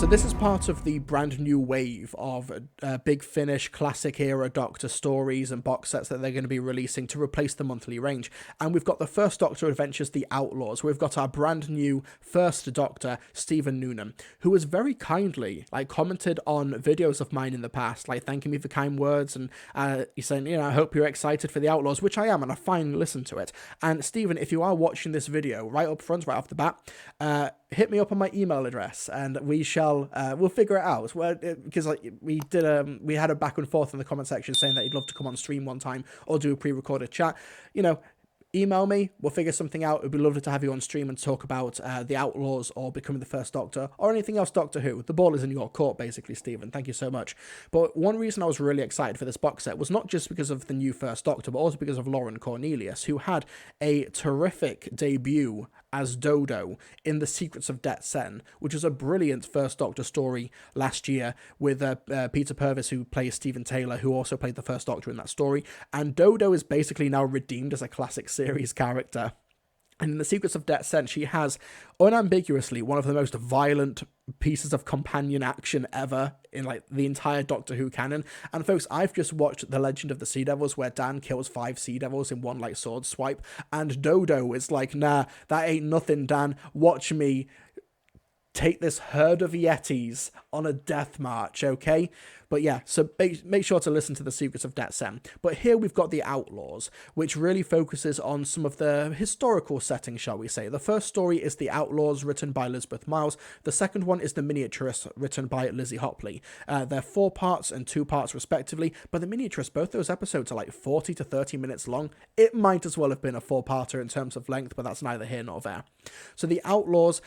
So this is part of the brand new wave of Big Finish classic era Doctor stories and box sets that they're going to be releasing to replace the monthly range. And we've got the first Doctor Adventures, The Outlaws. We've got our brand new first Doctor, Stephen Noonan, who has very kindly commented on videos of mine in the past, thanking me for kind words, and he's saying, I hope you're excited for The Outlaws, which I am, and I finally listened to it. And Stephen, if you are watching this video right up front, right off the bat, hit me up on my email address, and we shall we'll figure it out. Well, because we had a back and forth in the comment section saying that he'd love to come on stream one time or do a pre-recorded chat. Email me, we'll figure something out. It'd be lovely to have you on stream and talk about The Outlaws or becoming the first Doctor or anything else Doctor Who. The ball is in your court, basically, Stephen. Thank you so much. But one reason I was really excited for this box set was not just because of the new first Doctor, but also because of Lauren Cornelius, who had a terrific debut as Dodo in The Secrets of Det Sen, which was a brilliant first Doctor story last year with Peter Purves, who plays Stephen Taylor, who also played the first Doctor in that story. And Dodo is basically now redeemed as a classic series character. And in The Secrets of Det Sen, she has unambiguously one of the most violent pieces of companion action ever in the entire Doctor Who canon. And folks, I've just watched The Legend of the Sea Devils, where Dan kills 5 sea devils in one sword swipe, and Dodo is nah, that ain't nothing, Dan. Watch me take this herd of Yetis on a death march, okay? But yeah, so make sure to listen to The Secrets of Det Sen. But here we've got The Outlaws, which really focuses on some of the historical settings, shall we say. The first story is The Outlaws, written by Elizabeth Miles. The second one is The Miniaturist, written by Lizzie Hopley. They're 4 parts and 2 parts respectively, but The Miniaturist, both those episodes are 40 to 30 minutes long. It might as well have been a 4-parter in terms of length, but that's neither here nor there. So The Outlaws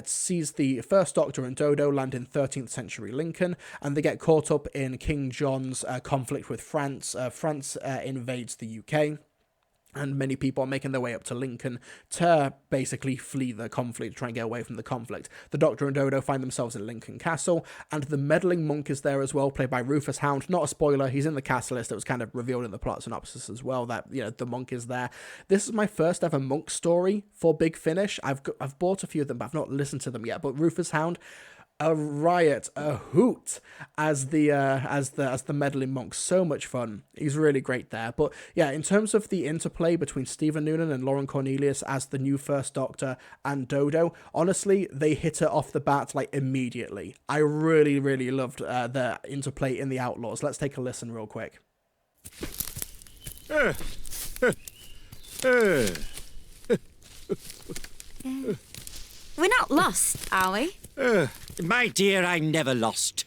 sees the first Doctor and Dodo land in 13th century Lincoln, and they get caught up in King John's conflict with France. France invades the UK, and many people are making their way up to Lincoln to basically flee the conflict, try and get away from the conflict. The Doctor and Dodo find themselves in Lincoln Castle, and the meddling monk is there as well, played by Rufus Hound. Not a spoiler, he's in the cast list. It was kind of revealed in the plot synopsis as well that, the monk is there. This is my first ever monk story for Big Finish. I've bought a few of them, but I've not listened to them yet. But Rufus Hound, a riot, a hoot as the meddling monk. So much fun. He's really great there. But yeah, in terms of the interplay between Stephen Noonan and Lauren Cornelius as the new first Doctor and Dodo, honestly, they hit it off the bat immediately. I really, really loved the interplay in The Outlaws. Let's take a listen real quick. We're not lost, are we? My dear, I'm never lost.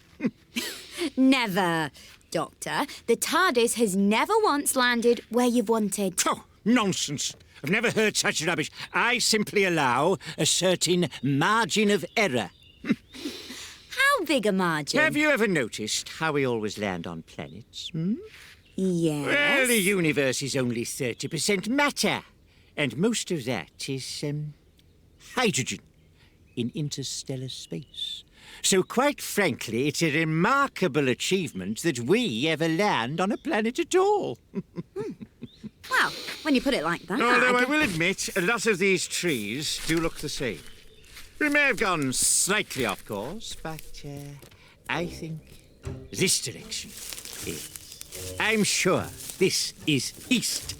Never, Doctor. The TARDIS has never once landed where you've wanted. Oh, nonsense. I've never heard such rubbish. I simply allow a certain margin of error. How big a margin? Have you ever noticed how we always land on planets? Yes. Well, the universe is only 30% matter, and most of that is hydrogen in interstellar space. So quite frankly, it's a remarkable achievement that we ever land on a planet at all. Well, when you put it like that... Although I will admit, a lot of these trees do look the same. We may have gone slightly off course, but I think this direction is. I'm sure this is east.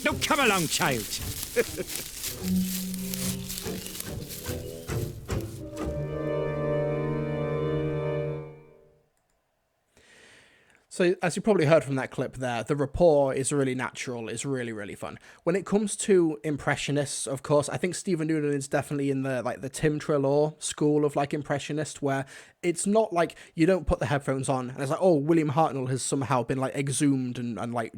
Now come along, child. So, as you probably heard from that clip there, the rapport is really natural, it's really, really fun. When it comes to impressionists, of course, I think Stephen Noonan is definitely in the Tim Treloar school of impressionist, where it's not you don't put the headphones on and it's William Hartnell has somehow been exhumed and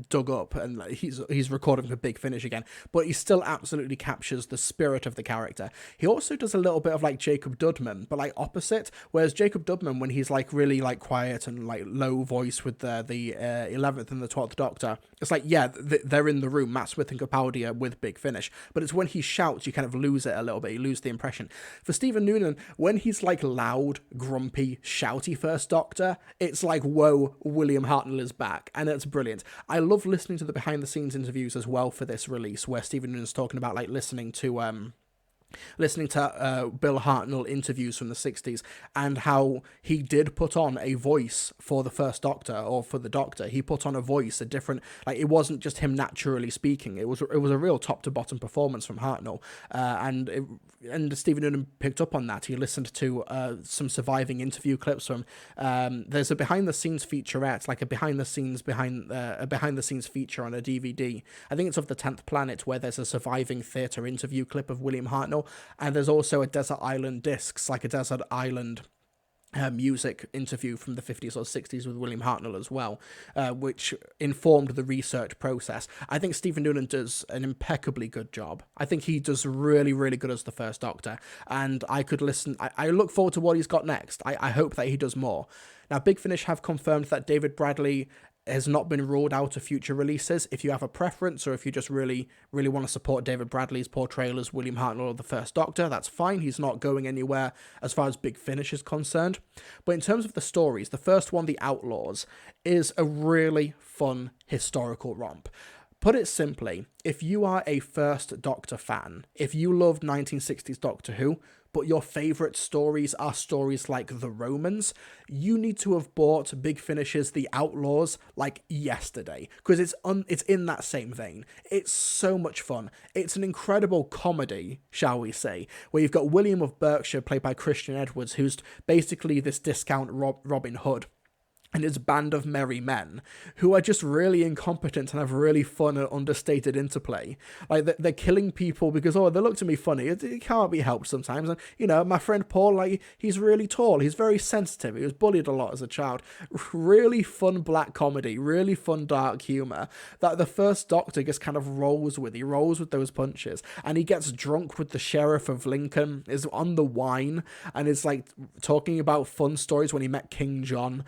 dug up and he's recording for Big Finish again, but he still absolutely captures the spirit of the character. He also does a little bit of Jacob Dudman, but opposite, whereas Jacob Dudman, when he's really quiet and low voice with the 11th and the 12th Doctor, it's they're in the room, Matt Smith and Capaldi with Big Finish, but it's when he shouts you kind of lose it a little bit, you lose the impression. For Stephen Noonan, when he's loud, grumpy, shouty first Doctor, it's whoa, William Hartnell is back, and it's brilliant. I love listening to the behind the scenes interviews as well for this release, where Stephen Noonan's talking about listening to listening to Bill Hartnell interviews from the 60s and how he did put on a voice for the first Doctor, or for the Doctor. He put on a voice, a different, like, it wasn't just him naturally speaking. It was a real top to bottom performance from Hartnell, and Stephen Noonan picked up on that. He listened to some surviving interview clips from there's a behind the scenes featurette, like a behind the scenes feature on a DVD. I think it's of the 10th Planet, where there's a surviving theatre interview clip of William Hartnell, and there's also a Desert Island Discs, like a Desert Island music interview from the 50s or 60s with William Hartnell as well, which informed the research process. I think Stephen Noonan does an impeccably good job. I think he does really, really good as the first Doctor, and I could listen. I look forward to what he's got next. I hope that he does more. Now, Big Finish have confirmed that David Bradley has not been ruled out of future releases. If you have a preference, or if you just really, really want to support David Bradley's portrayal as William Hartnell of the First Doctor, that's fine. He's not going anywhere as far as Big Finish is concerned. But in terms of the stories, the first one, The Outlaws, is a really fun historical romp. Put it simply, if you are a First Doctor fan, if you loved 1960s Doctor Who, but your favourite stories are stories like The Romans, you need to have bought Big Finish's The Outlaws like yesterday, because it's in that same vein. It's so much fun. It's an incredible comedy, shall we say, where you've got William of Berkshire, played by Christian Edwards, who's basically this discount Robin Hood, and his band of merry men, who are just really incompetent and have really fun and understated interplay. Like, they're killing people because, oh, they look to me funny. It can't be helped sometimes. And, you know, my friend Paul, like, he's really tall. He's very sensitive. He was bullied a lot as a child. Really fun black comedy. Really fun dark humour that the First Doctor just kind of rolls with. He rolls with those punches. And he gets drunk with the Sheriff of Lincoln, is on the wine, and is, like, talking about fun stories when he met King John,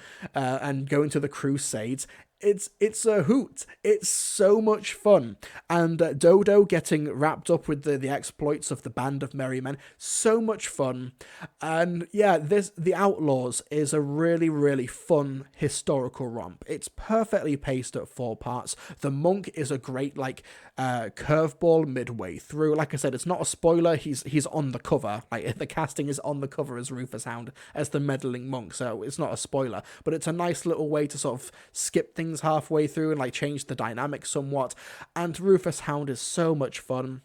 and going to the Crusades. It's a hoot. It's so much fun. And Dodo getting wrapped up with the exploits of the band of merry men. So much fun. And yeah, The Outlaws is a really, really fun historical romp. It's perfectly paced at 4 parts. The monk is a great, like, curveball midway through. Like I said, it's not a spoiler. He's on the cover. Like, the casting is on the cover as Rufus Hound, as the meddling monk. So it's not a spoiler. But it's a nice little way to sort of skip things halfway through and, like, change the dynamic somewhat. And Rufus Hound is so much fun.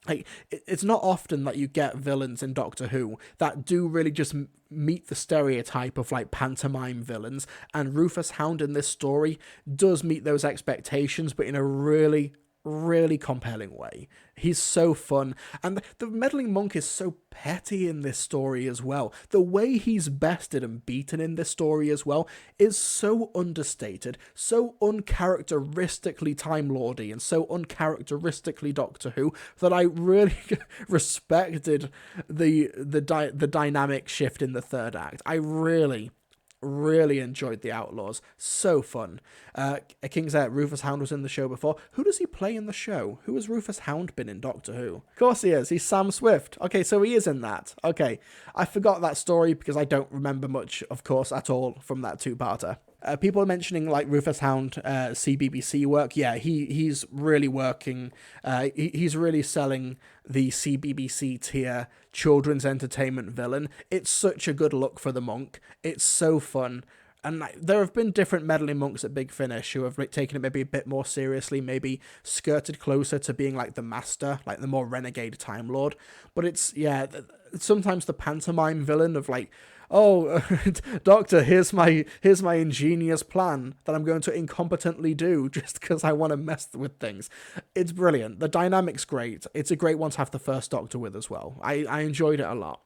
Like, it's not often that you get villains in Doctor Who that do really just meet the stereotype of, like, pantomime villains, and Rufus Hound in this story does meet those expectations, but in a really, really compelling way. He's so fun, and the meddling monk is so petty in this story as well. The way he's bested and beaten in this story as well is so understated, so uncharacteristically Time Lordy, and so uncharacteristically Doctor Who, that I really respected the dynamic shift in the third act. I really enjoyed The Outlaws. So fun. King's Air, Rufus Hound was in the show before. Who does he play in the show? Who has Rufus Hound been in Doctor Who? Of course he is. He's Sam Swift. Okay, so he is in that. Okay. I forgot that story because I don't remember much, of course, at all from that 2-parter. People are mentioning, like, Rufus Hound CBBC work. Yeah, he's really working. He's really selling the CBBC tier children's entertainment villain. It's such a good look for the monk. It's so fun. And there have been different meddling monks at Big Finish who have taken it maybe a bit more seriously, maybe skirted closer to being like the master, like the more renegade Time Lord. But it's, yeah, sometimes the pantomime villain of, like, oh, Doctor, here's my ingenious plan that I'm going to incompetently do just because I want to mess with things. It's brilliant. The dynamic's great. It's a great one to have the First Doctor with as well. I enjoyed it a lot.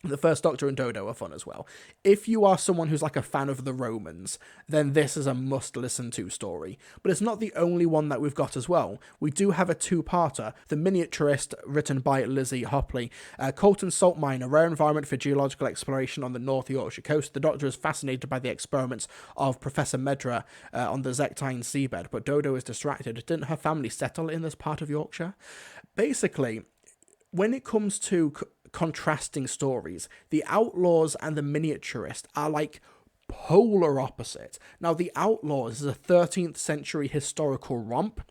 The First Doctor and Dodo are fun as well. If you are someone who's like a fan of the Romans, then this is a must-listen to story. But it's not the only one that we've got as well. We do have a 2-parter, The Miniaturist, written by Lizzie Hopley. Colton Salt Mine, a rare environment for geological exploration on the North Yorkshire coast. The Doctor is fascinated by the experiments of Professor Medra on the Zectine seabed, but Dodo is distracted. Didn't her family settle in this part of Yorkshire? Basically, when it comes to contrasting stories, The Outlaws and The Miniaturist are like polar opposite. Now, The Outlaws is a 13th century historical romp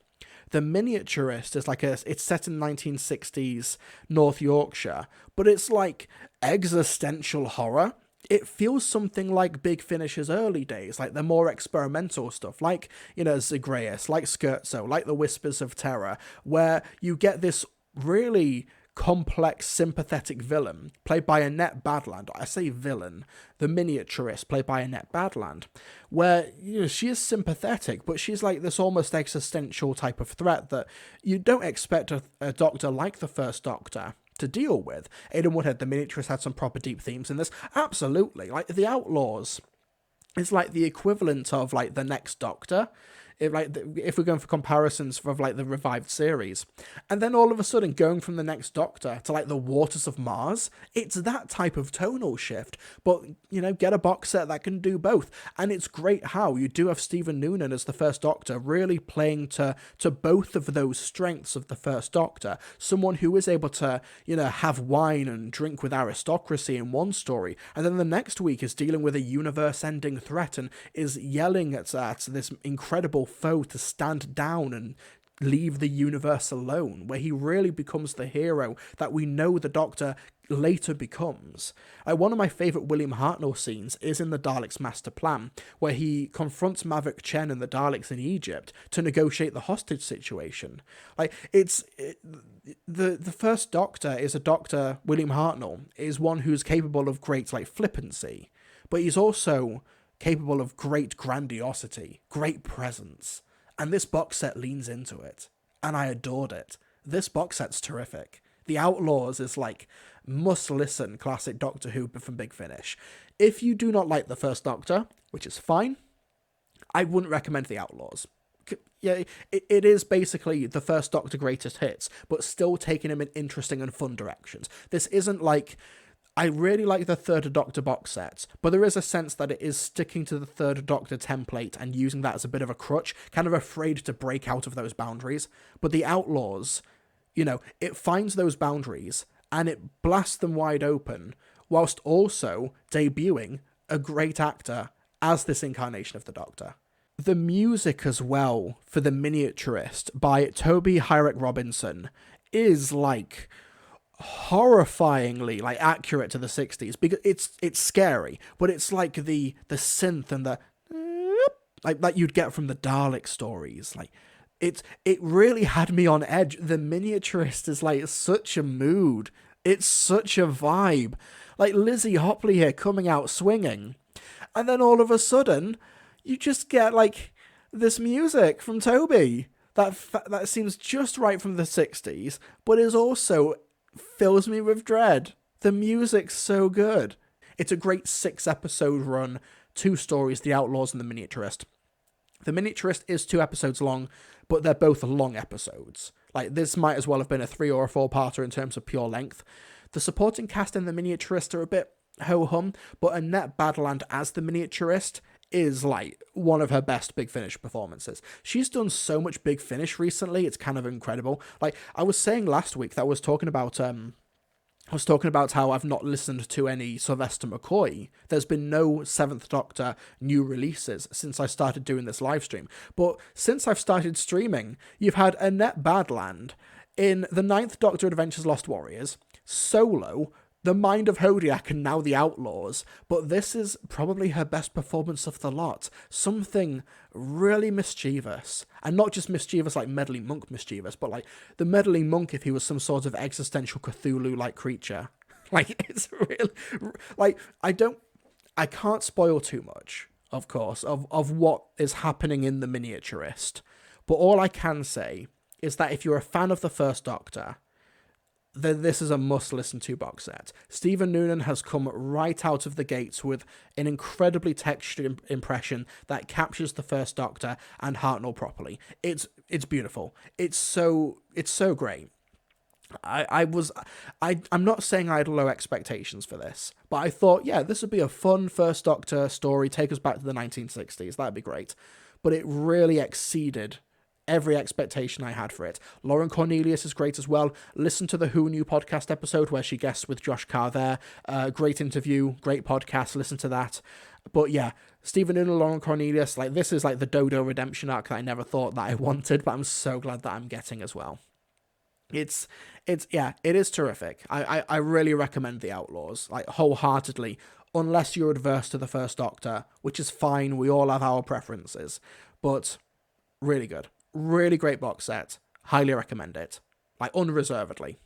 The Miniaturist is it's set in 1960s North Yorkshire, but it's like existential horror. It feels something like Big Finish's early days, like the more experimental stuff, like, Zagreus, like Scherzo, like The Whispers of Terror, where you get this really complex, sympathetic villain, played by Annette Badland. I say villain, the Miniaturist, played by Annette Badland, where, she is sympathetic, but she's like this almost existential type of threat that you don't expect a Doctor like the First Doctor to deal with. Aidan Woodhead, the Miniaturist, had some proper deep themes in this. Absolutely. Like, The Outlaws is like the equivalent of like the Next Doctor, if we're going for comparisons of like the revived series. And then all of a sudden going from the Next Doctor to like the Waters of Mars, it's that type of tonal shift. But, get a box set that can do both. And it's great how you do have Stephen Noonan as the First Doctor really playing to both of those strengths of the First Doctor. Someone who is able to, have wine and drink with aristocracy in one story, and then the next week is dealing with a universe-ending threat and is yelling at this incredible foe to stand down and leave the universe alone, where he really becomes the hero that we know the Doctor later becomes. One of my favourite William Hartnell scenes is in the Daleks' Master Plan, where he confronts Maverick Chen and the Daleks in Egypt to negotiate the hostage situation. The First Doctor is a Doctor, William Hartnell, is one who's capable of great flippancy, but he's also capable of great grandiosity, great presence. And this box set leans into it. And I adored it. This box set's terrific. The Outlaws is must-listen classic Doctor Who from Big Finish. If you do not like the First Doctor, which is fine, I wouldn't recommend The Outlaws. Yeah, it is basically the First Doctor greatest hits, but still taking him in interesting and fun directions. This isn't I really like the Third Doctor box set, but there is a sense that it is sticking to the Third Doctor template and using that as a bit of a crutch, kind of afraid to break out of those boundaries. But The Outlaws, it finds those boundaries and it blasts them wide open, whilst also debuting a great actor as this incarnation of the Doctor. The music as well for The Miniaturist by Toby Hyrek Robinson is horrifyingly accurate to the 60s, because it's scary, but it's like the synth and the like you'd get from the Dalek stories. It really had me on edge. The Miniaturist is such a mood, it's such a vibe. Lizzie Hopley here coming out swinging, and then all of a sudden you just get this music from Toby that seems just right from the 60s, but is also fills me with dread. The music's so good. It's a great 6-episode run, 2 stories, The Outlaws and The Miniaturist. The Miniaturist is 2 episodes long, but they're both long episodes. This might as well have been a 3 or a 4-parter in terms of pure length. The supporting cast in The Miniaturist are a bit ho-hum, but Annette Badland as The Miniaturist is one of her best Big Finish performances. She's done so much Big Finish recently, it's kind of incredible. I was saying last week that I was talking about how I've not listened to any Sylvester McCoy. There's been no 7th Doctor new releases since I started doing this live stream. But since I've started streaming, you've had Annette Badland in the 9th Doctor Adventures Lost Warriors, Solo, The Mind of Hodiak, and now The Outlaws, but this is probably her best performance of the lot. Something really mischievous, and not just mischievous like Meddling Monk mischievous, but the Meddling Monk if he was some sort of existential Cthulhu-like creature. It's really, I can't spoil too much, of course, of what is happening in The Miniaturist, but all I can say is that if you're a fan of the First Doctor, then this is a must-listen to box set. Stephen Noonan has come right out of the gates with an incredibly textured impression that captures the First Doctor and Hartnell properly. It's beautiful. It's so great. I'm not saying I had low expectations for this, but I thought, yeah, this would be a fun First Doctor story, take us back to the 1960s. That'd be great. But it really exceeded every expectation I had for it. Lauren Cornelius is great as well. Listen to the Who Knew podcast episode where she guests with Josh Carr there. Great interview, great podcast. Listen to that. But yeah, Stephen Noon and Lauren Cornelius, like, this is like the Dodo redemption arc that I never thought that I wanted, but I'm so glad that I'm getting as well. It is terrific. I really recommend The Outlaws, like, wholeheartedly, unless you're adverse to the first Doctor, which is fine. We all have our preferences, but really good. Really great box set. Highly recommend it. Like, unreservedly.